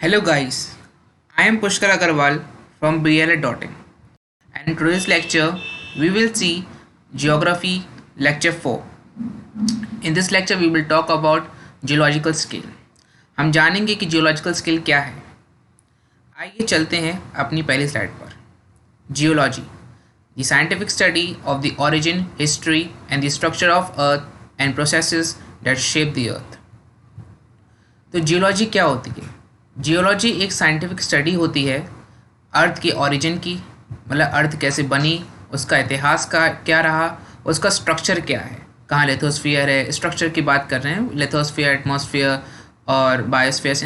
Hello guys, I am Pushkar Agarwal from BLA.in and in today's lecture we will see Geography Lecture 4. In this lecture we will talk about Geological Scale. हम जानेंगे कि geological scale क्या है। आइए चलते हैं अपनी पहली स्लाइड पर। Geology, the scientific study of the origin, history and the structure of earth and processes that shape the earth. तो जियोलॉजी क्या होती है? जियोलॉजी एक साइंटिफिक स्टडी होती है अर्थ की ओरिजिन की, मतलब अर्थ कैसे बनी, उसका इतिहास का क्या रहा, उसका स्ट्रक्चर क्या है, कहाँ लिथोस्फीयर है, स्ट्रक्चर की बात कर रहे हैं, लिथोस्फीयर, एटमॉस्फेयर और बायोस्फीयर,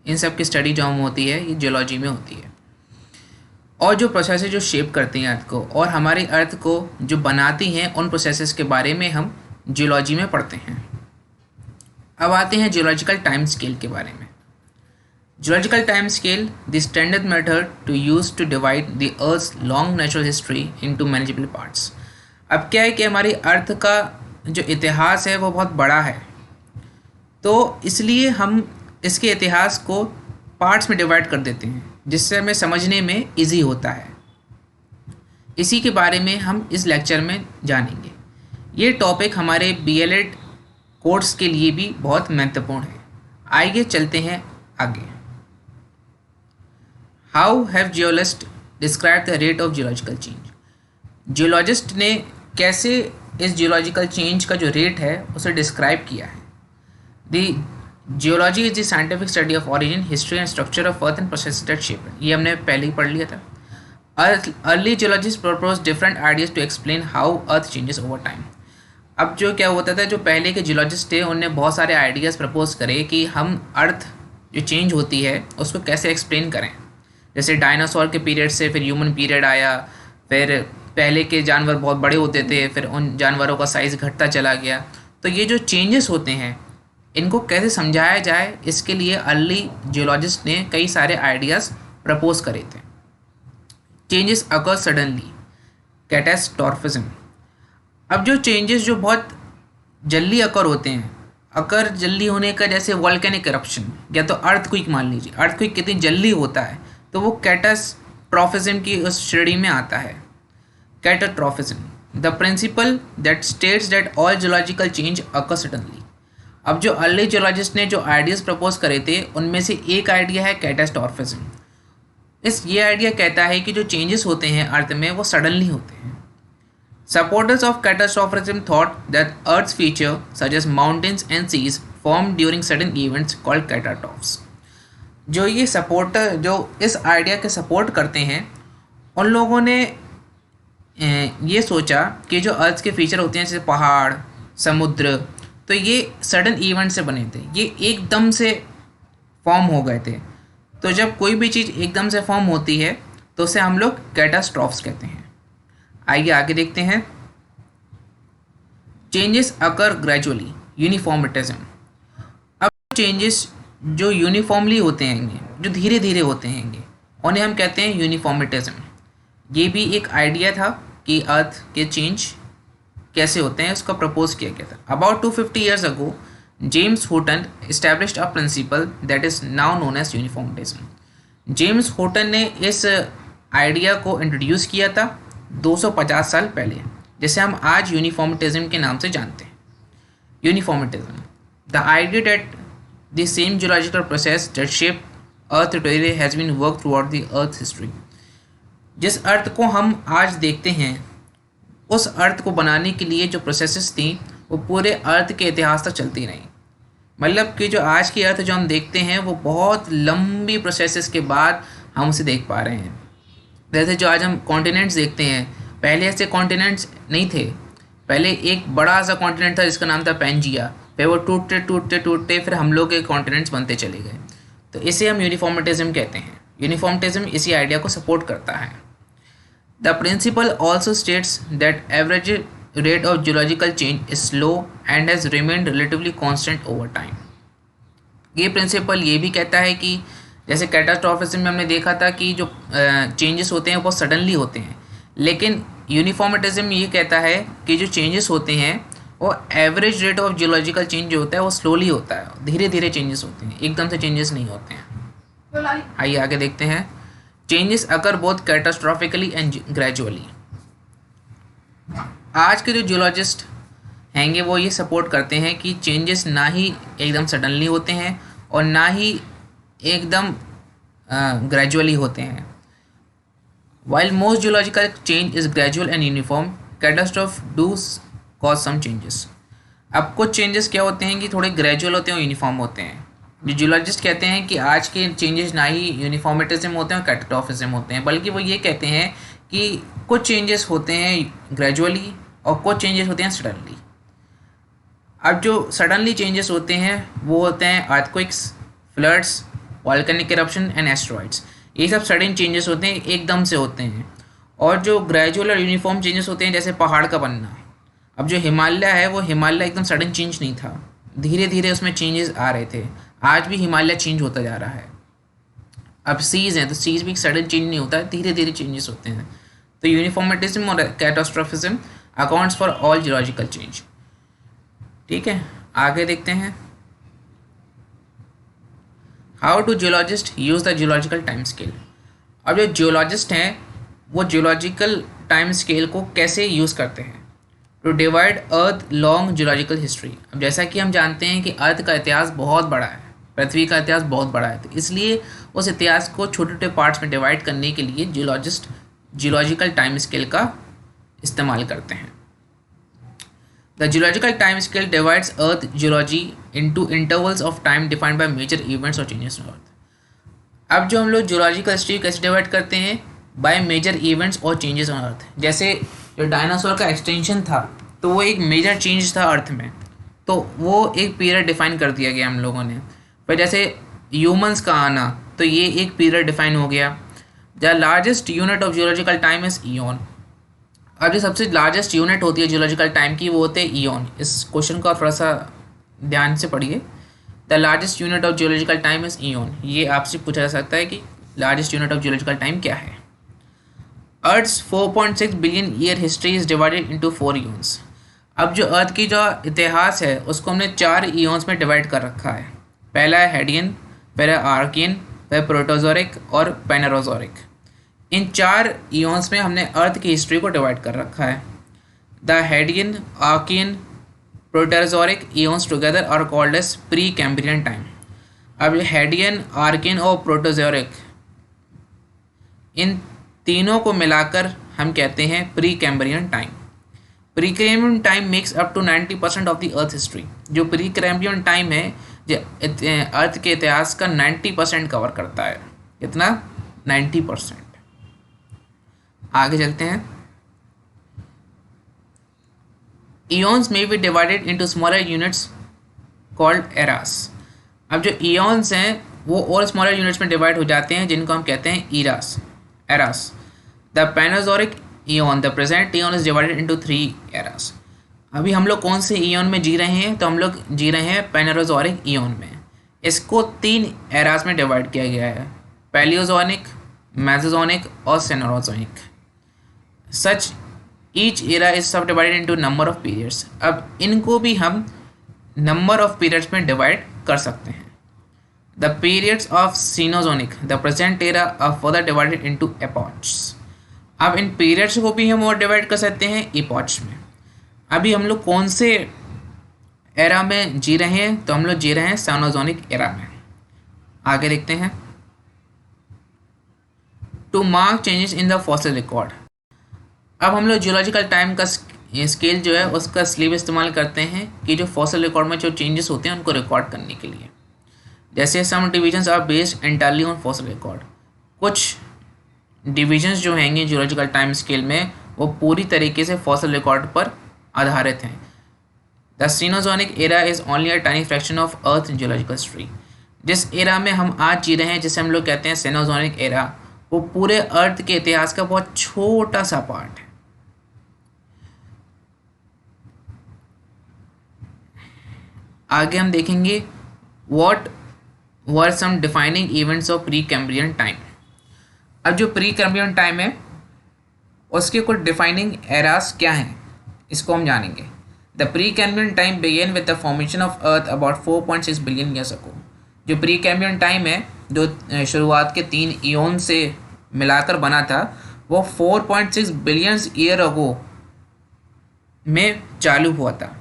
इन सब की स्टडी जो हम होती है ये जियोलॉजी में होती है। और जो प्रोसेसेस जो शेप करती हैं अर्थ को और हमारी अर्थ को जो बनाती हैं, उन प्रोसेसेस के बारे में हम जियोलॉजी में पढ़ते हैं। अब आते हैं जियोलॉजिकल टाइम स्केल के बारे में। Geological time scale, the standard method to use to divide the Earth's long natural history into manageable parts. अब क्या है कि हमारी अर्थ का जो इतिहास है वो बहुत बड़ा है, तो इसलिए हम इसके इतिहास को पार्ट्स में डिवाइड कर देते हैं जिससे हमें समझने में इजी होता है। इसी के बारे में हम इस लेक्चर में जानेंगे। ये टॉपिक हमारे BLED कोर्स के लिए भी बहुत महत्वपूर्ण है। आइए चलते हैं आगे। How have geologists described the rate of geological change? Geologist ने कैसे इस जियोलॉजिकल चेंज का जो रेट है उसे डिस्क्राइब किया है। The geology is the scientific study of origin, history and structure of earth and processes that shape it. ये हमने पहले ही पढ़ लिया था। Early geologist propose different ideas to explain how earth changes over time. अब जो क्या होता था, जो पहले के जियोलॉजिस्ट थे उन्होंने बहुत सारे आइडियाज़ प्रपोज करे कि हम अर्थ जो चेंज होती है उसको कैसे एक्सप्लेन करें। जैसे डायनासोर के पीरियड से फिर ह्यूमन पीरियड आया, फिर पहले के जानवर बहुत बड़े होते थे, फिर उन जानवरों का साइज़ घटता चला गया। तो ये जो चेंजेस होते हैं इनको कैसे समझाया जाए, इसके लिए अर्ली जियोलॉजिस्ट ने कई सारे आइडियाज़ प्रपोज करे थे। Changes occur suddenly, catastrophism. अब जो चेंजेस जो बहुत जल्दी अकर होते हैं, अकर जल्दी होने का जैसे वॉल्केनिक इरप्शन या तो अर्थक्वेक मान लीजिए, अर्थक्वेक कितनी जल्दी होता है तो वो कैटास्ट्रॉफिज्म की उस श्रेणी में आता है। Catastrophism, the principle that states that all geological change occur suddenly. अब जो अर्ली जियोलॉजिस्ट ने जो आइडियाज़ प्रपोज करे थे उनमें से एक आइडिया है कैटास्ट्रॉफिज्म। ये आइडिया कहता है कि जो चेंजेस होते हैं अर्थ में वो सडनली होते हैं। Supporters of catastrophism thought that Earth's feature, such as mountains and seas, formed during sudden events called catastrophes. जो ये सपोर्टर जो इस आइडिया के सपोर्ट करते हैं उन लोगों ने ये सोचा कि जो अर्थ के फीचर होते हैं जैसे पहाड़, समुद्र, तो ये सडन इवेंट से बने थे, ये एकदम से फॉर्म हो गए थे। तो जब कोई भी चीज़ एकदम से फॉर्म होती है तो उसे हम लोग कैटास्ट्रॉफ्स कहते हैं। आइए आगे देखते हैं। Changes occur gradually, uniformitarianism. अब चेंजेस जो यूनिफॉर्मली होते हैं, जो धीरे धीरे होते हैं, उन्हें हम कहते हैं यूनिफॉर्मिटिज्म। ये भी एक आइडिया था कि अर्थ के चेंज कैसे होते हैं, उसका प्रपोज किया गया था। About 250 years ago James Hutton established a principle that is now known as uniformitarianism. James Hutton ने इस आइडिया को इंट्रोड्यूस किया था 250 साल पहले, जिसे हम आज यूनिफॉर्मिटिज्म के नाम से जानते हैं। Uniformitarianism, the idea that the same geological process that shape earth today has been work throughout the earth history. जिस अर्थ को हम आज देखते हैं उस अर्थ को बनाने के लिए जो प्रोसेसेस थी वो पूरे अर्थ के इतिहास तक चलती रही। मतलब कि जो आज की अर्थ जो हम देखते हैं वो बहुत लंबी प्रोसेसेस के बाद हम उसे देख पा रहे हैं। जैसे जो आज हम कॉन्टिनेंट्स देखते हैं, पहले ऐसे कॉन्टिनेंट्स नहीं थे। पहले एक बड़ा सा कॉन्टिनेंट था जिसका नाम था पैंजिया, फिर वो टूटते टूटते टूटते फिर हम लोग के कॉन्टिनेंट्स बनते चले गए। तो इसे हम यूनिफॉर्मिटिज्म कहते हैं। यूनिफॉर्मिटिज्म इसी आइडिया को सपोर्ट करता है। The principal also states that average rate of geological change is slow and has remained relatively constant over time. ये प्रिंसिपल ये भी कहता है कि जैसे कैटास्ट्रॉफिज्म में हमने देखा था कि जो चेंजेस होते हैं वो सडनली होते हैं, लेकिन यूनिफॉर्मिटिज्म ये कहता है कि जो चेंजेस होते हैं और average rate of geological change जो होता है वो स्लोली होता है, धीरे धीरे चेंजेस होते हैं, एकदम से चेंजेस नहीं होते हैं। आइए आगे देखते हैं। Changes occur both catastrophically and gradually. आज के जो जियोलॉजिस्ट हैंगे वो ये सपोर्ट करते हैं कि चेंजेस ना ही एकदम सडनली होते हैं और ना ही एकदम ग्रेजुअली होते हैं। While most geological change is gradual and uniform, catastrophe do cause some changes. अब कुछ चेंजेस क्या होते हैं कि थोड़े ग्रेजुअल होते हैं और यूनिफॉर्म होते हैं। जो जियोलॉजिस्ट कहते हैं कि आज के चेंजेस ना ही यूनिफॉर्मिटिज्म होते हैं और कैटास्ट्रॉफिज्म होते हैं, बल्कि वो ये कहते हैं कि कुछ चेंजेस होते हैं ग्रेजुअली और कुछ चेंजेस होते हैं सडनली। अब जो सडनली चेंजेस होते हैं वो होते हैं earthquakes, floods, volcanic eruption and asteroids. ये सब सडन चेंजेस होते हैं, एकदम से होते हैं। और जो ग्रेजुअल और यूनिफॉर्म चेंजेस होते हैं जैसे पहाड़ का बनना। अब जो हिमालय है वो हिमालय एकदम सडन चेंज नहीं था, धीरे धीरे उसमें चेंजेस आ रहे थे। आज भी हिमालय चेंज होता जा रहा है। अब सीज़ हैं तो सीज़ भी सडन चेंज नहीं होता है, धीरे धीरे चेंजेस होते हैं। तो यूनिफॉर्मिटिज्म और catastrophism accounts for all geological change. ठीक है, आगे देखते हैं। How to geologist use the geological time scale. अब जो जियोलॉजिस्ट हैं वो जियोलॉजिकल टाइम स्केल को कैसे यूज़ करते हैं to divide earth long geological history. अब जैसा कि हम जानते हैं कि अर्थ का इतिहास बहुत बड़ा है, पृथ्वी का इतिहास बहुत बड़ा है, तो इसलिए उस इतिहास को छोटे छोटे पार्ट्स में डिवाइड करने के लिए जियोलॉजिस्ट जियोलॉजिकल टाइम स्केल का इस्तेमाल करते हैं। The geological time scale divides earth geology into intervals of time defined by major events और चेंजेस इन अर्थ। अब जो हम लोग जियोलॉजिकल हिस्ट्री कैसे डिवाइड करते हैं, बाय मेजर इवेंट्स और चेंजेस ऑन अर्थ। जैसे जो डायनासोर का एक्सटेंशन था तो वो एक मेजर चेंज था अर्थ में, तो वो एक पीरियड डिफाइन कर दिया गया हम लोगों ने। फिर जैसे ह्यूमंस का आना, तो ये एक पीरियड डिफाइन हो गया। The largest unit of geological time is Ian. अब जो सबसे लार्जेस्ट यूनिट होती है जियोलॉजिकल टाइम की वो होते हैं ईयन। इस क्वेश्चन को थोड़ा सा ध्यान से पढ़िए। The largest unit of geological time is eon. ये आपसे पूछा जा सकता है कि largest unit of geological time क्या है। Earth's 4.6 billion year history is divided into 4 eons. अब जो अर्थ की जो इतिहास है उसको हमने 4 ईयन्स में डिवाइड कर रखा है। पहला है हेडियन, फिर है आर्कियन, फिर प्रोटोजोरिक और पेनेरोजोरिक। इन 4 ईयन्स में हमने अर्थ की हिस्ट्री को डिवाइड कर रखा है। The Hadean, Archean, Proterozoic eons together are called as pre Cambrian time. अब हेडियन, आर्कियन और प्रोटोजोरिक, इन तीनों को मिलाकर हम कहते हैं pre Cambrian time. Pre Cambrian time makes up to 90% of the earth history. जो प्री कैम्ब्रियन टाइम है जो अर्थ के इतिहास का 90% कवर करता है। कितना? 90%। आगे चलते हैं। ईयन्स में be divided into smaller units called eras. अब जो ईयन्स हैं वो और स्मॉलर यूनिट्स में डिवाइड हो जाते हैं जिनको हम कहते हैं eras, eras. The Phanerozoic eon, the present eon is divided into 3 eras. अभी हम लोग कौन से ईयन में जी रहे हैं? तो हम लोग जी रहे हैं पेनेरोजोरिक ईयन में। इसको 3 एरास में डिवाइड किया गया है, पैलियोजोनिक, मेसोजोनिक और Cenozoic. Such each era is subdivided into number of periods. अब इनको भी हम नंबर ऑफ पीरियड्स में डिवाइड कर सकते हैं। The periods of Cenozoic, the present era are further divided into epochs. अब इन पीरियड्स को भी हम और डिवाइड कर सकते हैं एपॉक्स में। अभी हम लोग कौन से एरा में जी रहे हैं? तो हम लोग जी रहे हैं सेनोजोनिक एरा में। आगे देखते हैं। To mark changes in the fossil record. अब हम लोग जियोलॉजिकल टाइम का स्केल जो है उसका स्लीव इस्तेमाल करते हैं कि जो फॉसिल रिकॉर्ड में जो चेंजेस होते हैं उनको रिकॉर्ड करने के लिए। जैसे some divisions are based entirely on fossil record. कुछ डिविजन्स जो हैंगे जियोलॉजिकल टाइम स्केल में वो पूरी तरीके से फॉसिल रिकॉर्ड पर आधारित हैं। The Cenozoic era is only a tiny fraction of earth geological history. जिस एरा में हम आज जी रहे हैं जिसे हम लोग कहते हैं सीनोजोनिक एरा, वो पूरे अर्थ के इतिहास का बहुत छोटा सा पार्ट है। आगे हम देखेंगे what were some defining events of pre Cambrian time. अब जो प्री कैम्ब्रियन टाइम है उसके कुछ डिफाइनिंग एरास क्या हैं इसको हम जानेंगे। The pre Cambrian time began with the formation of earth about 4.6 billion years ago. जो प्री कैम्ब्रियन टाइम है, जो शुरुआत के 3 इयोन से मिलाकर बना था, वो 4.6 बिलियन ईयर अगो में चालू हुआ था।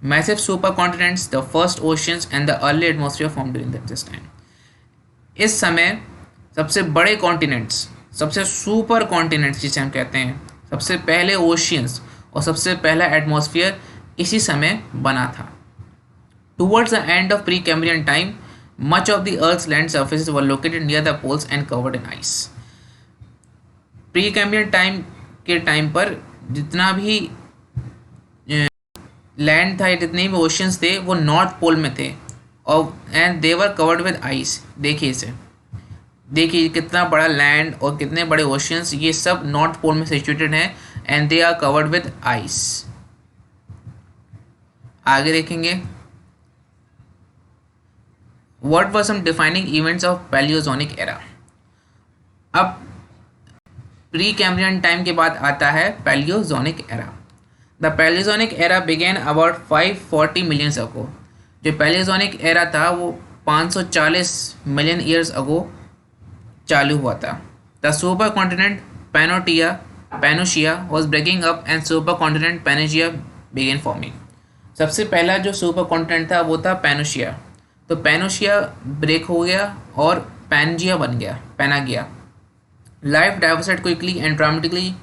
Massive super continents, the first oceans and the early atmosphere form during this time. इस समय सबसे बड़े कॉन्टिनेंट्स, सबसे सुपर कॉन्टिनेंट्स जिसे हम कहते हैं, सबसे पहले ओशियंस और सबसे पहला एटमॉस्फेयर इसी समय बना था। Towards the end of pre Cambrian time much of the earth's land surfaces were located near the poles and covered in ice. Pre Cambrian time के टाइम पर जितना भी लैंड था, जितने भी ओशियंस थे, वो नॉर्थ पोल में थे और and they were covered with ice. देखिए इसे, देखिए कितना बड़ा लैंड और कितने बड़े ओशियंस, ये सब नॉर्थ पोल में सिचुएटेड हैं and they are covered with ice. आगे देखेंगे, what were some defining events of Paleozoic era. अब प्री कैम्ब्रियन टाइम के बाद आता है Paleozoic era. The Paleozoic era began about 540 million ago. जो पैलियोजोनिक एरा था वो 540 मिलियन ईयर्स अगो चालू हुआ था। The supercontinent Pannotia was breaking up and supercontinent Pangaea began forming. सबसे पहला जो सुपर कॉन्टिनेंट था वो था पैनोशिया। तो पैनोशिया ब्रेक हो गया और पैनजिया बन गया, Pangaea. Life diversified quickly and dramatically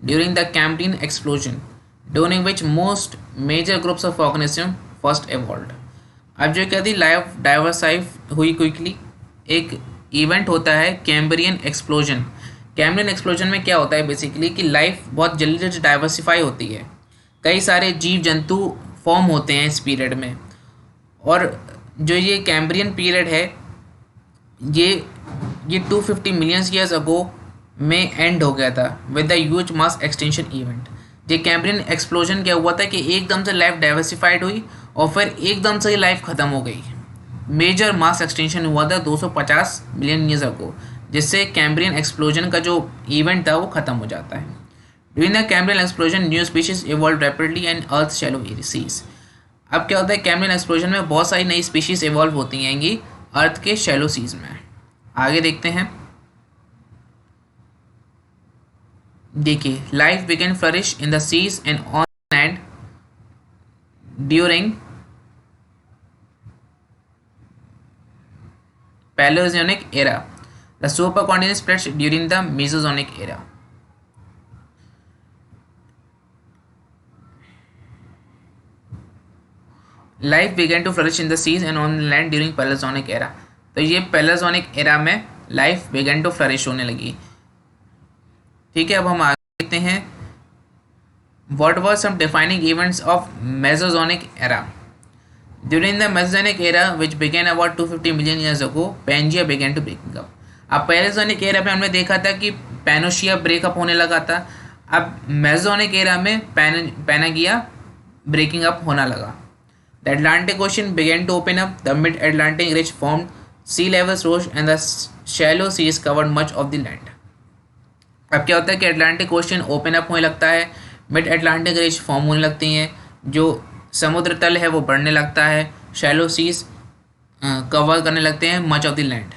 during the Cambrian explosion, during which most major groups of organism first evolved। अब जो कहती लाइफ डाइवर्साइफ हुई क्विकली, एक इवेंट होता है कैम्ब्रियन एक्सप्लोजन। कैम्ब्रियन एक्सप्लोजन में क्या होता है बेसिकली कि लाइफ बहुत जल्दी जल्दी डाइवर्सिफाई होती है, कई सारे जीव जंतु फॉर्म होते हैं इस पीरियड में। और जो ये कैम्ब्रियन पीरियड है, ये 250 मिलियन ईयर्स अगो में एंड हो गया था with the huge mass extension event. ये कैम्ब्रियन एक्सप्लोजन क्या हुआ था कि एकदम से लाइफ डाइवर्सिफाइड हुई और फिर एकदम से लाइफ ख़त्म हो गई। मेजर मास एक्सटेंशन हुआ था 250 मिलियन ईयर्स अगो, जिससे कैम्ब्रियन एक्सप्लोजन का जो इवेंट था वो ख़त्म हो जाता है। During the Cambrian explosion new species evolve rapidly and earth shallow seas. अब क्या होता है, कैम्ब्रियन एक्सप्लोजन में बहुत सारी नई स्पीशीज इवॉल्व होती हैं अर्थ के शैलो सीज में। आगे देखते हैं, देखिए life began flourish in the seas and on land during Paleozoic era. The supercontinent spreads during the Mesozoic era. Life began to flourish in the seas and on land during Paleozoic era. तो ये Paleozoic era में life began to flourish होने लगी। ठीक है, अब हम आगे देखते हैं, what were some defining events of Mesozoic era. During the Mesozoic era which began about 250 million years ago, Pangaea began to breaking up. अब पैलियोजोनिक एरा में हमने देखा था कि पैनोशिया ब्रेकअप होने लगा था। अब मेसोजोनिक एरा में पैनागिया ब्रेकिंग अप होना लगा। The Atlantic ocean began to open up, the mid Atlantic ridge formed, sea levels rose and the shallow seas covered much of the land. अब क्या होता है कि अटलांटिक ओशन ओपन अप होने लगता है, मिड अटलांटिक रिज फॉर्म होने लगती हैं, जो समुद्र तल है वो बढ़ने लगता है, शैलो सीज कवर करने लगते हैं much of the land.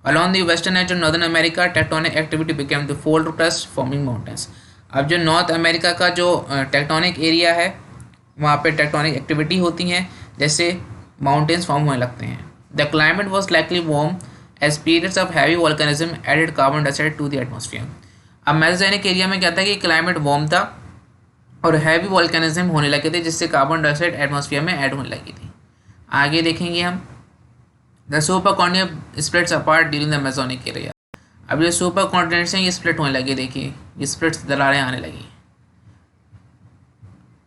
Along the western edge of northern America tectonic activity became the fold crust forming mountains. अब जो नॉर्थ अमेरिका का जो टेक्टोनिक एरिया है, वहाँ पे टेक्टोनिक एक्टिविटी होती हैं, जैसे माउंटेन्स फॉर्म होने लगते हैं। The climate was likely warm as periods of heavy volcanism added carbon dioxide to the atmosphere. अब मेसोजोनिक एरिया में क्या था कि क्लाइमेट वार्म था और हैवी वॉल्केनिज्म होने लगे थे, जिससे कार्बन डाइऑक्साइड एटमॉस्फेयर में ऐड होने लगी थी। आगे देखेंगे हम, the supercontinent splits apart during the Mesozoic era. अब ये सुपर कॉन्टिनेंट्स हैं, ये स्प्लिट होने लगे, देखिए ये स्प्लिट्स दरारें आने लगी।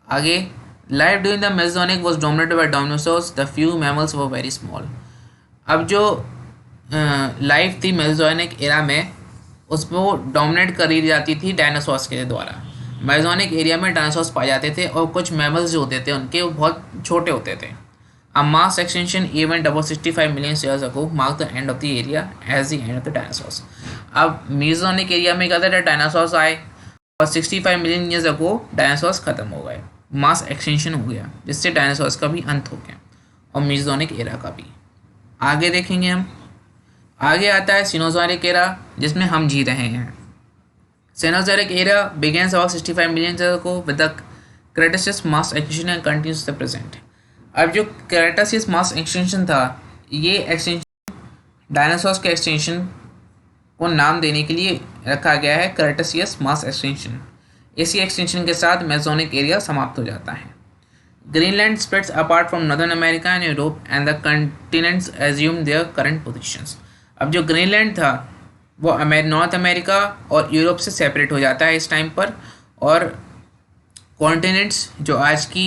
आगे, life during the Mesozoic was dominated by dinosaurs, the few mammals were very small. अब जो लाइफ थी मेसोजोनिक एरा में, उसमें डोमिनेट करी जाती थी डायनासोर्स के द्वारा। मेसोजोनिक एरिया में डायनासोर्स पाए जाते थे और कुछ मैमल्स जो होते थे उनके वो बहुत छोटे होते थे। A mass extinction event about 65 million years ago marked the end of the area as the end of the dinosaurs। अब मेसोजोनिक एरिया में क्या था, डायनासोर्स आए और 65 मिलियन ईयर्स अगो डायनासोर्स खत्म हो गए। मास एक्सटेंशन हो गया, जिससे डायनासोर्स का भी अंत हो गया और मेसोजोइक एरा का भी। आगे देखेंगे हम, आगे आता है सिनोजोइक एरा, जिसमें हम जी रहे हैं। Cenozoic era begins about 65 million years ago with the Cretaceous mass extinction and continues to the present। अब जो क्रेटासियस मास एक्सटेंशन था, ये एक्सटेंशन डायनासोर्स के एक्सटेंशन को नाम देने के लिए रखा गया है, क्रेटासियस मास एक्सटेंशन। इसी एक्सटेंशन के साथ मेसोजोइक एरिया समाप्त हो जाता है। Greenland splits apart from Northern America and Europe and the continents assume their current positions। अब जो ग्रीनलैंड था वो नॉर्थ अमेरिका और यूरोप से सेपरेट हो जाता है इस टाइम पर, और कॉन्टिनेंट्स जो आज की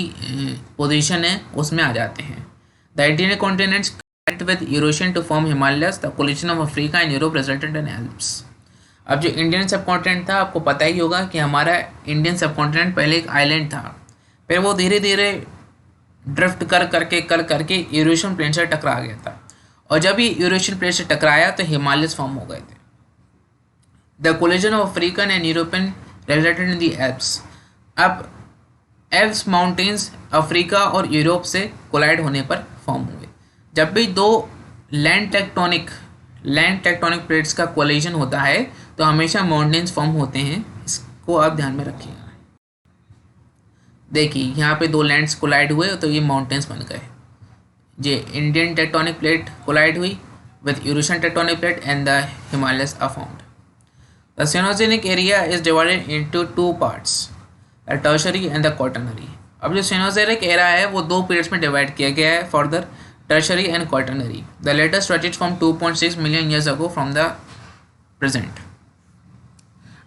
पोजीशन है उसमें आ जाते हैं। The Indian continents connect with Eurasian to form Himalayas. The collision of Africa and Europe resulted in Alps. अब जो इंडियन सब कॉन्टिनेंट था, आपको पता ही होगा कि हमारा इंडियन सब कॉन्टिनेंट पहले एक आइलैंड था, फिर वो धीरे धीरे ड्रिफ्ट कर करके यूरेशियन प्लेन से टकरा गया था, और जब ये यूरेशियन प्लेन से टकराया तो हिमालयस फॉर्म हो गए थे। The collision of African and European resulted in the Alps. अब एल्प्स माउंटेन्स अफ्रीका और यूरोप से कोलाइड होने पर फॉर्म हुए। जब भी दो लैंड टेक्टोनिक प्लेट्स का कोलिजन होता है तो हमेशा माउंटेन्स फॉर्म होते हैं, इसको आप ध्यान में रखिएगा। देखिए यहाँ पे दो लैंड्स कोलाइड हुए तो ये माउंटेन्स बन गए। ये इंडियन टेक्टोनिक प्लेट कोलाइड हुई with Eurasian tectonic plate and the Himalayas are found. The Cenozoic era is divided into two parts, the tertiary and the quaternary. अब जो सिनोजेनिक एरा है वो दो पीरियड्स में डिवाइड किया गया है, for tertiary and quaternary. The latter stretches from 2.6 million years ago from the present.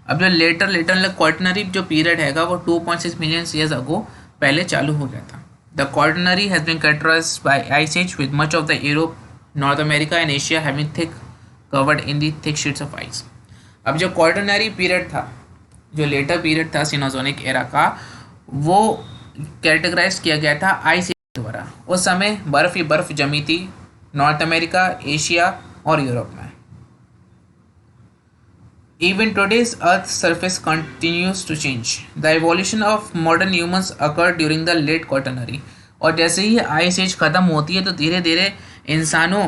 अब जो लेटर क्वाटरनरी जो पीरियड हैगा वो 2.6 मिलियन ईयर्स अगो पहले चालू हो गया था। The quaternary has been characterized by ice age with much of the Europe, North America and Asia having thick covered in the thick sheets of ice. अब जो क्वाटरनरी पीरियड था, जो लेटर पीरियड था सिनोजेनिक एरा का, वो categorise किया गया था आइस एज द्वारा। उस समय बर्फ ही बर्फ जमी थी नॉर्थ अमेरिका, एशिया और यूरोप में। Even today's Earth's surface continues to change. The evolution of modern humans occurred during the late Quaternary। और जैसे ही आइस एज ख़त्म होती है तो धीरे धीरे इंसानों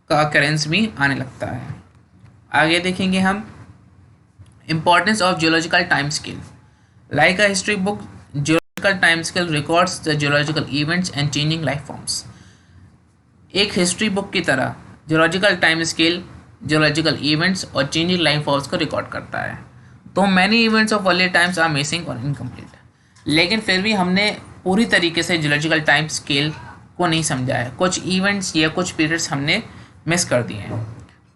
का अकरेंस भी आने लगता है। आगे देखेंगे हम Importance of geological time scale। Like a history book, geological time scale records the geological events and changing life forms। एक हिस्ट्री बुक की तरह geological time scale geological events और चेंजिंग लाइफ फॉर्म्स को रिकॉर्ड करता है। तो many events of early times are missing और incomplete, लेकिन फिर भी हमने पूरी तरीके से जियोलॉजिकल टाइम स्केल को नहीं समझा है। कुछ इवेंट्स या कुछ पीरियड्स हमने मिस कर दिए हैं।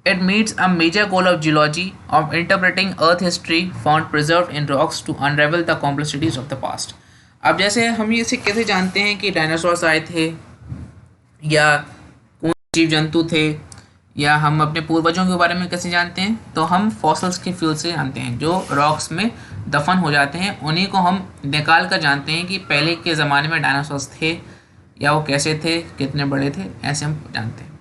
It meets a major goal of geology of interpreting earth history found preserve in rocks to unravel the complexities of the past. अब जैसे हम इसे कैसे जानते हैं कि डायनासोर्स आए थे या कौन जीव जंतु थे, या हम अपने पूर्वजों के बारे में कैसे जानते हैं, तो हम फॉसिल्स के फ्यूल से जानते हैं। जो रॉक्स में दफन हो जाते हैं उन्हीं को हम निकाल कर जानते हैं कि पहले के ज़माने में डायनासोर्स थे या वो कैसे थे, कितने बड़े थे, ऐसे हम जानते हैं।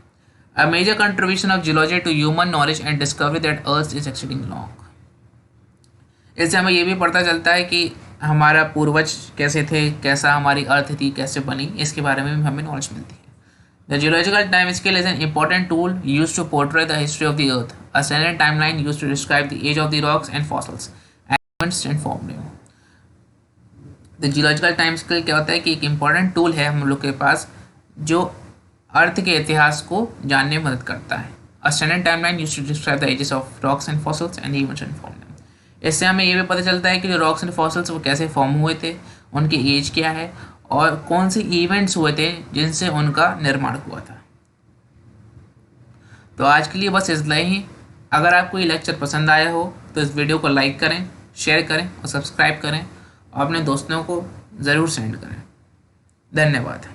A major contribution of geology to human knowledge and discovery that earth is exceeding long. इससे हमें ये भी पता चलता है कि हमारा पूर्वज कैसे थे, कैसा हमारी अर्थ थी, कैसे बनी, इसके बारे में भी हमें नॉलेज मिलती है। The geological time scale is an important tool used to portray the history of the Earth, a standard timeline used to describe the age of the rocks and fossils and events and formed them। The geological time scale क्या होता है कि एक important tool है हम लोग के पास जो अर्थ के इतिहास को जानने में मदद करता है। A standard timeline used to describe the ages of rocks and fossils and events and formed them। इससे हमें ये भी पता चलता है कि जो रॉक्स एंड फॉसिल्स वो कैसे फॉर्म हुए थे, उनकी एज क्या है और कौन से इवेंट्स हुए थे जिनसे उनका निर्माण हुआ था। तो आज के लिए बस इतना ही। अगर आपको ये लेक्चर पसंद आया हो तो इस वीडियो को लाइक करें, शेयर करें और सब्सक्राइब करें और अपने दोस्तों को ज़रूर सेंड करें। धन्यवाद।